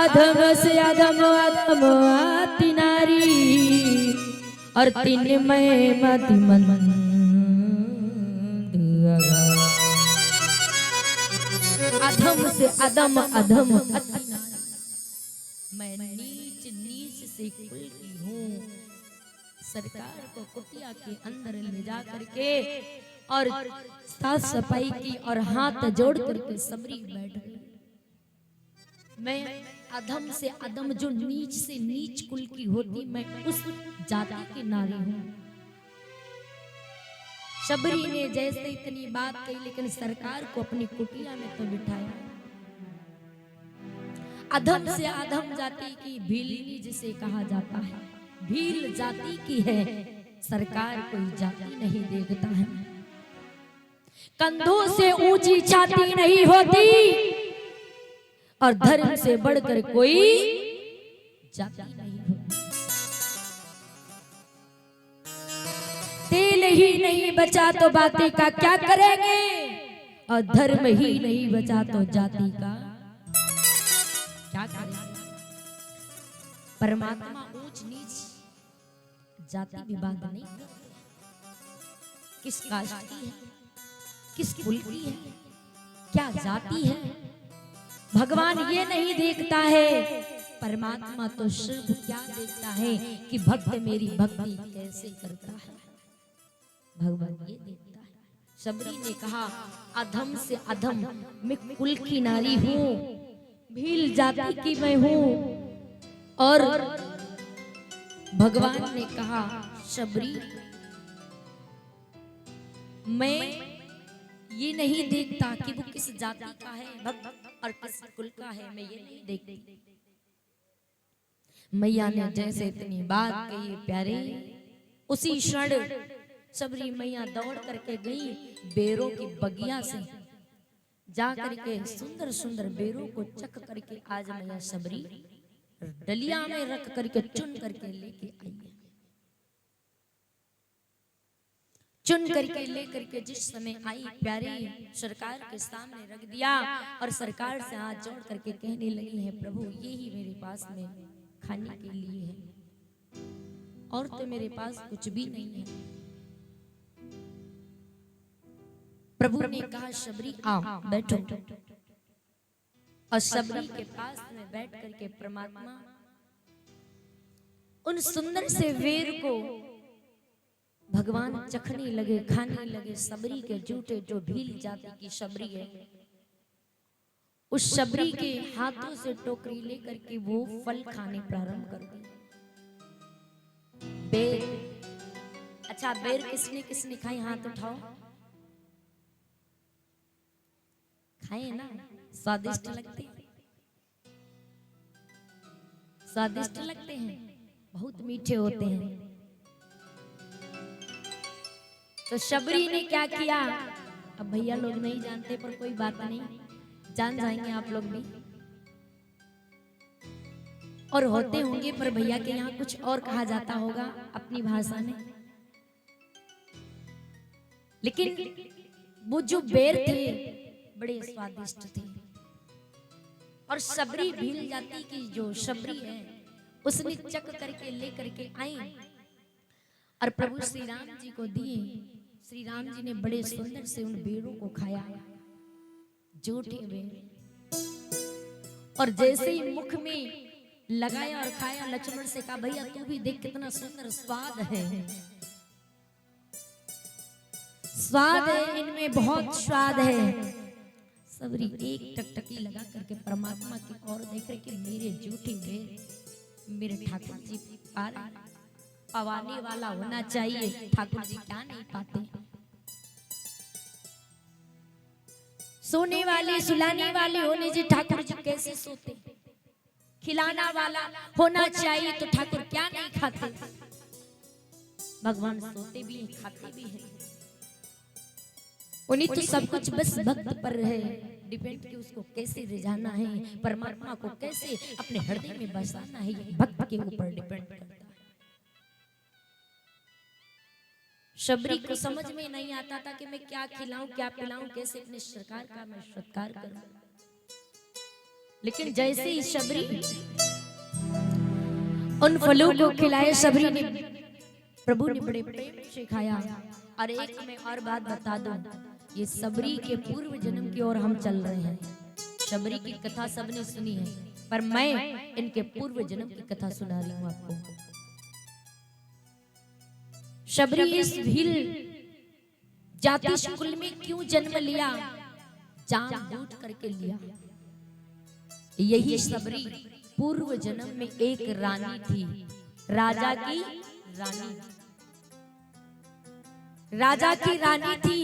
आधम से अधम अधम आती नारी और तीन में मति मंद अधम से अधम अधम अति नारी। मैं नीच नीच से कुल की हूँ। सरकार को कुटिया के अंदर ले जा करके और साफ सफाई की और हाथ जोड़ करके सबरी बैठ गई। मैं अधम से अधम जो नीच से नीच कुल की होती मैं उस जाति की नारी हूँ। शबरी ने जैसे इतनी बात कही लेकिन सरकार को अपनी कुटिया में तो बिठाया। अधम से अधम जाति की भीलिनी जिसे कहा जाता है, भील जाति की है, सरकार कोई जाति नहीं देखता है। कंधों से ऊंची छाती नहीं होती और धर्म से बढ़कर कोई जाति नहीं होती। तेल ही नहीं बचा तो बातें का क्या करेंगे और धर्म ही नहीं बचा तो जाति का क्या करेंगे। परमात्मा ऊंच नीच जाति विवाद नहीं करते। किस कास्ट की है, किस कुल की है, क्या जाति है, भगवान ये नहीं देखता है। परमात्मा तो सिर्फ क्या देखता है कि भक्त मेरी भक्ति कैसे करता है, भगवान ये देखता है। शबरी ने कहा अधम से अधम मैं कुल की नारी हूँ, भील जाति की मैं हूँ। और भगवान ने कहा शबरी मैं ये नहीं देखता कि वो किस जाति का है भक्त और किस कुल का है, मैं ये नहीं देखती। मैया ने जैसे इतनी बात कही प्यारे, उसी क्षण शबरी मैया दौड़ करके गई बेरों की बगिया से जा करके सुंदर सुंदर बेरों को चक करके आज मैया शबरी डलिया में रख करके चुन करके लेके आई है। चुन करके ले करके जिस समय आई प्यारी सरकार के सामने रख दिया और सरकार से हाथ जोड़ करके कहने लगी है प्रभु ये ही मेरे पास में खाने के लिए है और तो मेरे पास कुछ भी नहीं है। प्रभु ने कहा शबरी आओ बैठो और शबरी के पास में बैठ करके परमात्मा उन सुंदर से वेर को भगवान चखने लगे, खाने लगे। शबरी के जूठे जो भील जाति की शबरी है उस शबरी के हाथों से टोकरी लेकर के वो फल खाने प्रारंभ कर दिए। बेर, अच्छा बेर किसने किसने खाई हाथ उठाओ। खाए ना, स्वादिष्ट लगते हैं, स्वादिष्ट लगते हैं, बहुत मीठे होते हैं। तो शबरी ने क्या किया, अब भैया लोग नहीं जानते पर कोई बात नहीं, जान जाएंगे आप लोग भी और होते होंगे पर भैया के यहाँ कुछ और कहा जाता होगा अपनी भाषा में। लेकिन वो जो बेर थे बड़े स्वादिष्ट थे और शबरी भील जाति की जो शबरी है उसने चक करके ले करके आई और प्रभु श्री राम जी को दिए। श्री राम जी ने बड़े सुंदर से उन बेरों को खाया, जूठे बेर, और जैसे ही मुख में लगाया और खाया लक्ष्मण से कहा भैया तू भी देख कितना सुंदर स्वाद है, स्वाद है इनमें, बहुत स्वाद है। सबरी एक टकटकी लगा करके परमात्मा की ओर देख रहे कि मेरे जूठे बेर मेरे ठाकुर जी पार पवाने वाला होना चाहिए, ठाकुर जी क्या नहीं पाते। सोने वाले सुलाने वाले होने जी ठाकुर जी कैसे सोते, खिलाना वाला होना चाहिए तो ठाकुर क्या नहीं खाते। भगवान सोते भी हैं खाते भी हैं, उन्हीं तो सब कुछ बस भक्त पर है डिपेंड कि उसको कैसे रिझाना है, परमात्मा को कैसे अपने हृदय में बसाना है, ये भक्त के ऊपर डिपेंड करता है। शबरी को समझ में नहीं आता था कि मैं क्या खिलाऊं क्या पिलाऊं, कैसे अपने सरकार का मैं सत्कार करूं। लेकिन जैसे ही शबरी उन फलों को खिलाए, शबरी ने, प्रभु ने बड़े प्रेम से खाया। और एक मैं और बात बता दूं, ये शबरी के पूर्व जन्म की ओर हम चल रहे हैं। शबरी की कथा सबने सुनी है, पर मैं इनके पूर्व जन्म की कथा सुना रही हूं आपको। शबरी इस भील जाति कुल में क्यों जन्म लिया? जानबूझ करके लिया। यही शबरी पूर्व जन्म में एक रानी थी, राजा की रानी। राजा की रानी थी,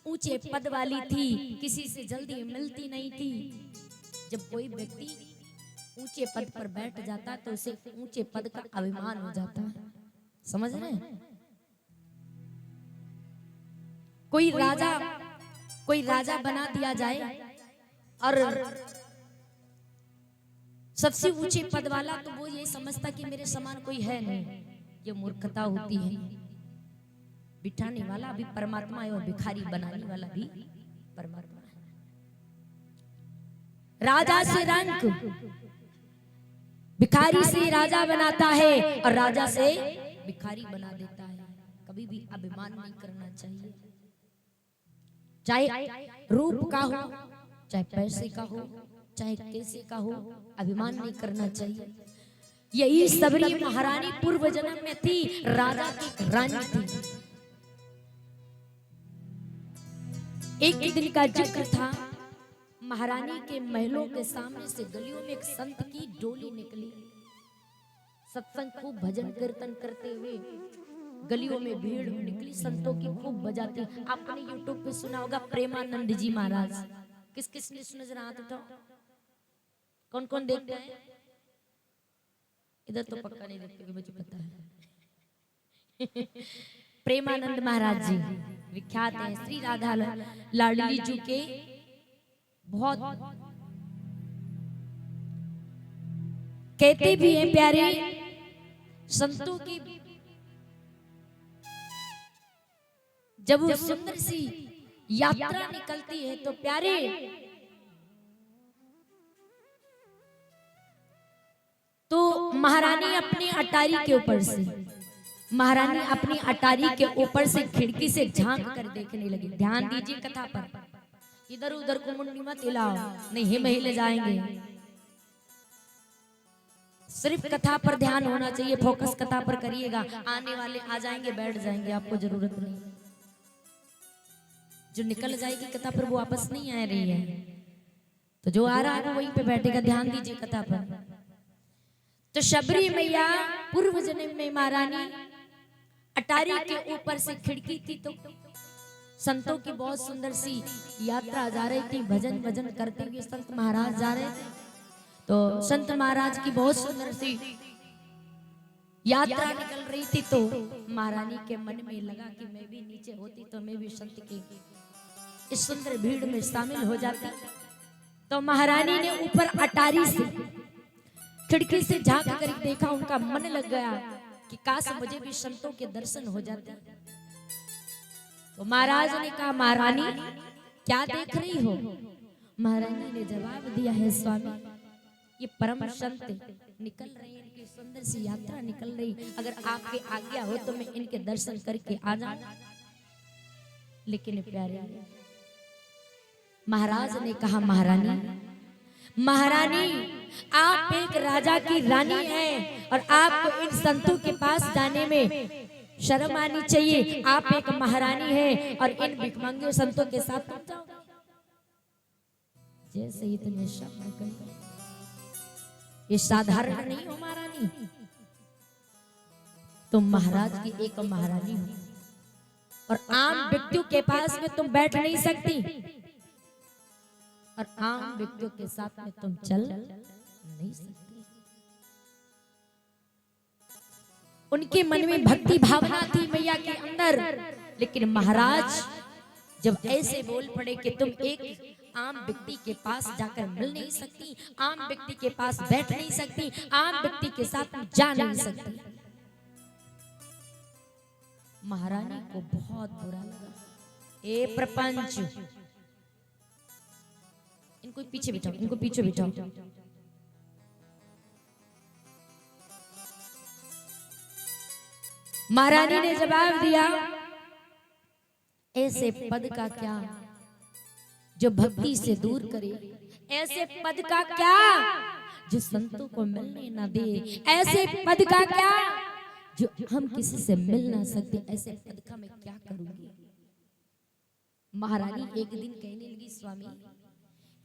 ऊंचे पद वाली थी, किसी से जल्दी मिलती नहीं थी। जब कोई व्यक्ति ऊंचे पद पर बैठ जाता तो उसे ऊंचे पद का अभिमान हो जाता है, समझ रहे हैं? कोई राजा बना दिया जाए और सबसे ऊंचे पद वाला, तो वो ये समझता कि मेरे समान कोई है नहीं। ये मूर्खता होती है। बिठाने वाला भी परमात्मा है और भिखारी बनाने वाला भी परमात्मा है। राजा से रंक, भिखारी से राजा बनाता है और राजा से भिखारी बना देता है। कभी भी अभिमान नहीं करना चाहिए, चाहे रूप का हो, चाहे पैसे का हो, चाहे कैसे का हो, अभिमान नहीं करना चाहिए। यही शबरी महारानी पूर्व जन्म में थी, राजा की रानी थी। एक दिन का जिक्र था, महारानी के महलों के सामने से गलियों में एक संत की डोली निकली। सत्संग खूब भजन कीर्तन करते हुए गलियों में भीड़ निकली, संतों की खूब बजाते। आपने यूट्यूब पे सुना होगा प्रेमानंद जी महाराज। किस किस ने सुना? जरा हाथ उठाओ। कौन कौन देखते हैं? इधर तो पक्का नहीं देखते, मुझे पता है। प्रेमानंद महाराज जी विख्यात हैं, श्री राधा लाडली जी के बहुत कहते भी हैं प्यारे संतों की। जब वो सुंदर सी यात्रा निकलती है तो प्यारे तो महारानी अपनी अटारी के ऊपर से, महारानी अपनी अटारी के ऊपर से खिड़की से झांक कर देखने लगी। ध्यान दीजिए कथा पर, इधर उधर को मुंडी मत हिलाओ, नहीं हिम हिले जाएंगे। सिर्फ कथा पर ध्यान होना चाहिए, फोकस कथा पर करिएगा। आने वाले आ जाएंगे, बैठ जाएंगे, आपको जरूरत नहीं। जो निकल जाएगी कथा पर वो वापस नहीं आ रही है, तो जो आ रहा है वो वहीं पे बैठेगा। ध्यान दीजिए कथा पर। तो शबरी मैया पूर्व जन्म में महारानी अटारी के ऊपर से खिड़की थी, तो संतों की बहुत सुंदर सी यात्रा जा रही थी। भजन भजन करते हुए संत महाराज जा रहे थे। तो संत महाराज की बहुत सुंदर सी यात्रा निकल रही थी। तो महारानी के मन में लगा कि मैं भी नीचे होती तो मैं भी संत की इस सुंदर भीड़ में शामिल हो जाती। तो महारानी ने ऊपर अटारी से खिड़की से झांक कर देखा। उनका मन लग गया कि काश मुझे भी संतों के दर्शन हो जाते। तो महाराज ने कहा, महारानी क्या देख रही हो? महारानी ने जवाब दिया है, स्वामी ये परम संत निकल रहे हैं, इनकी सुंदर सी यात्रा निकल रही, अगर आपकी आज्ञा हो तो मैं इनके दर्शन करके आ जाऊं। लेकिन प्यारे महाराज ने कहा, महारानी महारानी आप एक राजा की रानी हैं और आपको इन संतों के पास जाने में शर्म आनी चाहिए। आप एक महारानी हैं और इन भिखमंगे संतों के साथ तुम जाओ। जैसे इतने शब्द कहे, ये साधारण नहीं हो महारानी, तुम महाराज की एक महारानी हो और आम व्यक्तियों के पास में तुम बैठ नहीं सकती और आम व्यक्तियों के साथ में तुम चल नहीं सकती। उनके मन में भक्ति भावना थी मैया के अंदर, लेकिन महाराज जब ऐसे बोल पड़े कि तुम एक आम व्यक्ति के पास जाकर मिल नहीं सकती, आम व्यक्ति के पास बैठ नहीं सकती, आम व्यक्ति के साथ जा नहीं सकती, महारानी को बहुत बुरा लगा। ए प्रपंच, इनको पीछे बिठाओ, इनको पीछे बिठाओ। महारानी ने जवाब दिया, ऐसे पद का क्या जो भक्ति से दूर करे, ऐसे पद का क्या जो संतों को मिलने ना दे, ऐसे पद का क्या जो हम किसी से मिल ना सकते, ऐसे पद का मैं क्या करूंगी। महारानी एक दिन कहने लगी, स्वामी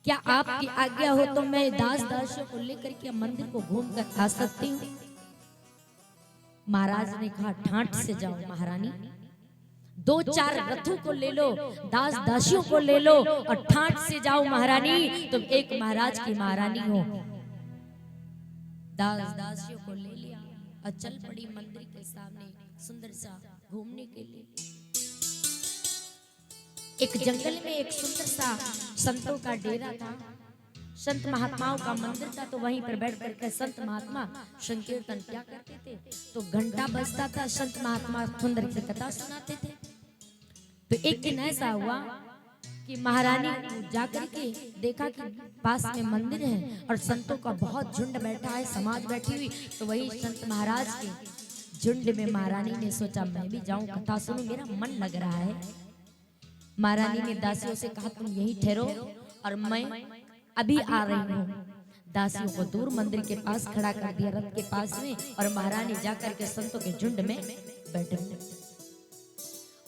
क्या आपकी आज्ञा हो तो मैं दास दासियों को लेकर के मंदिर को घूम कर आ सकती हूँ। महाराज ने कहा, ठाठ से जाओ महारानी, 2-4 रथों को ले लो, दास दासियों को ले लो और ठाठ से जाओ महारानी, तुम एक महाराज की महारानी हो। दास दासियों को ले लिया और चल पड़ी मंदिर के सामने सुंदर सा घूमने के लिए। एक जंगल में एक सुंदर सा संतों का डेरा था, संत महात्माओं का मंदिर था। तो वहीं पर बैठ करके संत महात्मा संकीर्तन क्या करते थे, तो घंटा बजता था, संत महात्मा सुंदर की कथा सुनाते थे। तो एक दिन ऐसा हुआ कि महारानी जाकर के देखा कि पास में मंदिर है और संतों का बहुत झुंड बैठा है, समाज बैठी हुई। तो वही संत महाराज के झुंड में महारानी ने सोचा, मैं भी जाऊं कथा सुनूं, मेरा मन लग रहा है। महारानी ने दासियों से कहा, तुम यहीं ठहरो और मैं अभी आ रही हूँ। दासियों को दूर मंदिर के पास खड़ा कर दिया, रथ के पास में, और महारानी जाकर के संतों के झुंड में बैठ गई।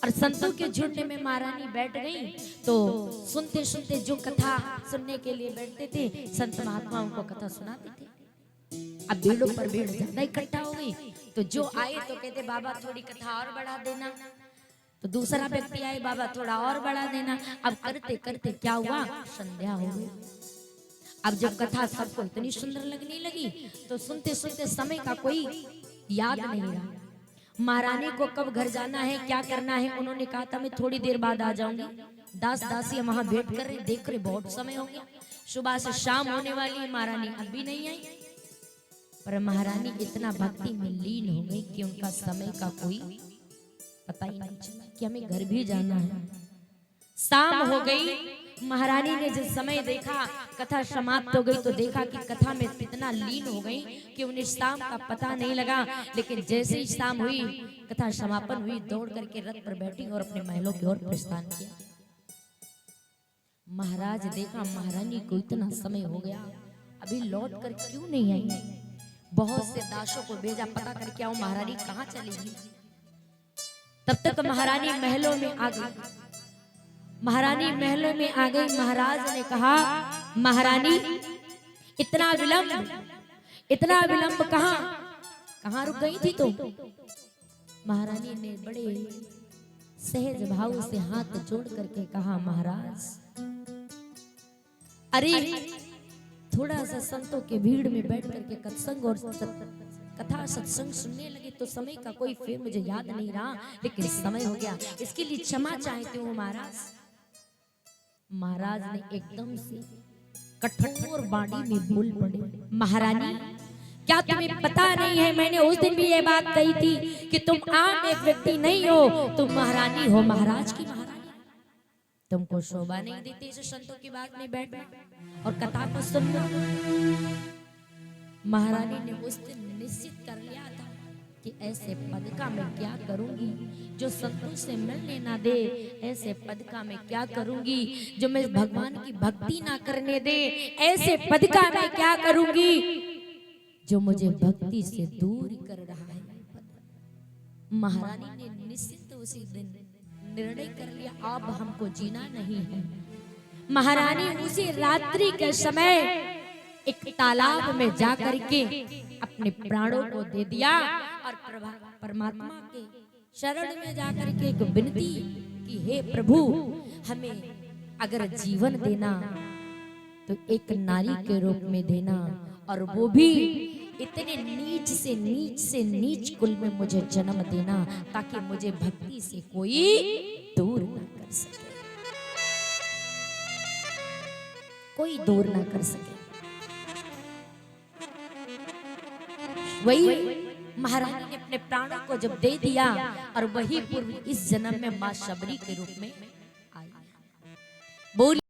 और संतों के झुंड में महारानी बैठ गई तो सुनते सुनते जो कथा सुनने के लिए बैठते थे, संत महात्मा उनको कथा सुनाते थे। अब भीड़ों पर भीड़ ज्यादा इकट्ठा हो गई, तो जो आए तो कहते, बाबा थोड़ी कथा और बढ़ा देना। तो दूसरा व्यक्ति आए, बाबा थोड़ा और बढ़ा देना। अब करते करते क्या हुआ, संध्या हो गई। अब जब कथा सबको इतनी सुंदर लगने लगी तो सुनते सुनते समय का कोई याद नहीं रहा। महारानी को कब घर जाना है, क्या करना है, उन्होंने कहा था मैं थोड़ी देर बाद आ जाऊंगी। दास दासी वहां वेट कर रहे, देख रहे बहुत समय हो गया, सुबह से शाम होने वाली है, महारानी अभी नहीं आई। पर महारानी इतना भक्ति में लीन हो गई कि उनका समय का कोई पता ही नहीं चला कि हमें घर भी जाना है। शाम हो गई, महारानी ने जब समय देखा, कथा समाप्त हो गई, तो देखा कि कथा में इतना लीन हो गई कि उन्हें शाम का पता नहीं लगा। लेकिन जैसे ही शाम हुई, कथा समापन हुई, दौड़ करके रथ पर बैठी और अपने महलों की ओर प्रस्थान किया। महाराज देखा महारानी को इतना समय हो गया, अभी लौट कर क्यों नहीं आई। बहुत से दासों को भेजा, पता करके आओ महारानी कहाँ चली गई। तब तक महारानी महलों में आ गई। महारानी महलों में आ गई। महाराज ने कहा, महारानी इतना विलंब कहाँ रुक गई थी तुम। महारानी ने बड़े सहज भाव से हाथ जोड़ करके कहा, महाराज अरे थोड़ा सा संतों के भीड़ में बैठ करके सत्संग और कथा सत्संग सुनने लगे तो समय का कोई फेर मुझे याद नहीं रहा, लेकिन समय हो गया, इसके लिए क्षमा चाहते हो महाराज। महाराज ने एकदम से कठोर वाणी में बोल पड़े, महारानी क्या तुम्हें पता नहीं है, मैंने उस दिन भी ये बात कही थी कि तुम आम एक व्यक्ति नहीं हो, तुम महारानी हो, महाराज की महारानी। तुमको शोभा नहीं देती इस संतों की बात में बैठना और कथा को सुनना। महारानी ने उस दिन निश्चित कर लिया था कि ऐसे पद का मैं क्या करूंगी जो संतों से मिलने ना दे, ऐसे पद का मैं क्या करूंगी जो मैं भगवान की भक्ति ना करने दे, ऐसे पद का मैं क्या करूंगी जो मुझे भक्ति से दूर कर रहा है। महारानी ने निश्चित उसी दिन निर्णय कर लिया, अब हमको जीना नहीं है। महारानी उसी रात्रि के समय एक तालाब में जाकर के अपने प्राणों को दे दिया और परमात्मा के शरण में जाकर के एक विनती की, हे प्रभु हमें अगर जीवन देना तो एक नारी के रूप में देना, और वो भी इतने नीच से नीच कुल में मुझे जन्म देना ताकि मुझे भक्ति से कोई दूर न कर सके, कोई दूर ना कर सके। वही महारानी ने अपने प्राणों को जब दे दिया और वही पूर्व इस जन्म में मां शबरी के रूप में आई। बोल